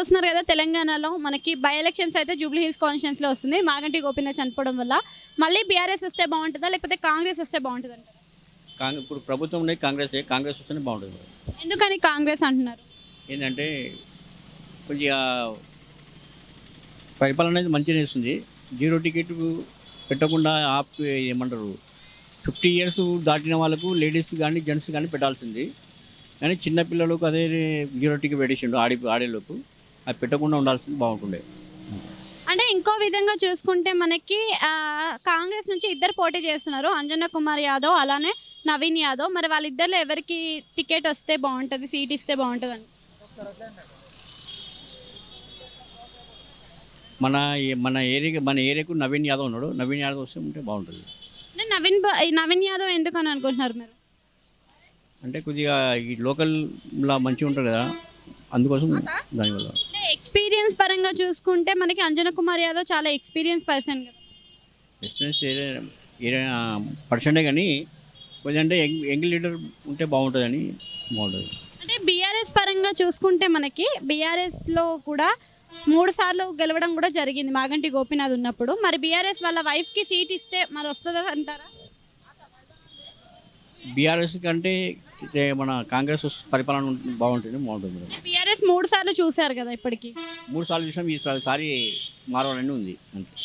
చూస్తున్నారు కదా తెలంగాణలో మనకి బై ఎలక్షన్స్ అయితే జూబ్లీ హిల్స్ కాన్స్టిట్యున్సీలో వస్తుంది. మాగంటి గోపీనాథ్ చనిపోవడం వల్ల మళ్ళీ బీఆర్ఎస్ వస్తే బాగుంటుందా లేకపోతే కాంగ్రెస్ వస్తే బాగుంటుంది అంటారా? ఇప్పుడు ప్రభుత్వం ఉండేది కాంగ్రెస్ వస్తేనే బాగుంటుంది. ఎందుకని కాంగ్రెస్ అంటున్నారు? ఏంటంటే కొద్దిగా పరిపాలన అనేది మంచిగా చేస్తుంది. జీరో టికెట్ పెట్టకుండా ఏమంటారు 50 ఇయర్స్ దాటిన వాళ్ళకు లేడీస్ కానీ జెంట్స్ కానీ పెట్టాల్సింది. కానీ చిన్నపిల్లలకు అదే జీరో టికెట్ పెట్టేసిండు ఆడేలోపు అది పెట్టకుండా ఉండాల్సింది బాగుంటుండే. అంటే ఇంకో విధంగా చూసుకుంటే మనకి కాంగ్రెస్ నుంచి ఇద్దరు పోటీ చేస్తున్నారు, అంజనా కుమార్ యాదవ్ అలానే నవీన్ యాదవ్. మరి వాళ్ళిద్దరిలో ఎవరికి టికెట్ వస్తే బాగుంటుంది, సీట్ ఇస్తే బాగుంటుంది అని? మన ఏరియాకు నవీన్ యాదవ్ ఉన్నాడు. నవీన్ యాదవ్ వస్తే ఉంటే బాగుంటుంది. అంటే నవీన్ యాదవ్ ఎందుకు అని అనుకుంటున్నారు మీరు? అంటే కొద్దిగా ఈ లోకల్లా మంచిగా ఉంటుంది కదా, అందుకోసం దానివల్ల. అంటే ఎక్స్పీరియన్స్ పరంగా చూసుకుంటే మనకి అంజనా కుమార్ యాదవ్ చాలా ఎక్స్పీరియన్స్ పర్సన్ కదా. ఎక్స్పీరియన్స్ ఏదైనా పర్సెంటే కానీ కొద్దిగా అంటే యంగ్ లీడర్ ఉంటే బాగుంటుందని బాగుంటుంది. అంటే బీఆర్ఎస్ పరంగా చూసుకుంటే మనకి బీఆర్ఎస్లో కూడా 3 సార్లు గెలవడం కూడా జరిగింది మాగంటి గోపీనాథ్ ఉన్నప్పుడు. మరి బీఆర్ఎస్ వాళ్ళ వైఫ్కి సీట్ ఇస్తే మరి వస్తుందా అంటారా? బీఆర్ఎస్ కంటే మన కాంగ్రెస్ పరిపాలన బాగుంటుంది. బీఆర్ఎస్ 3 సార్లు చూశారు కదా ఇప్పటికి. 3 సార్లు చూసాం, ఈసారి మారవాలని ఉంది అంతే.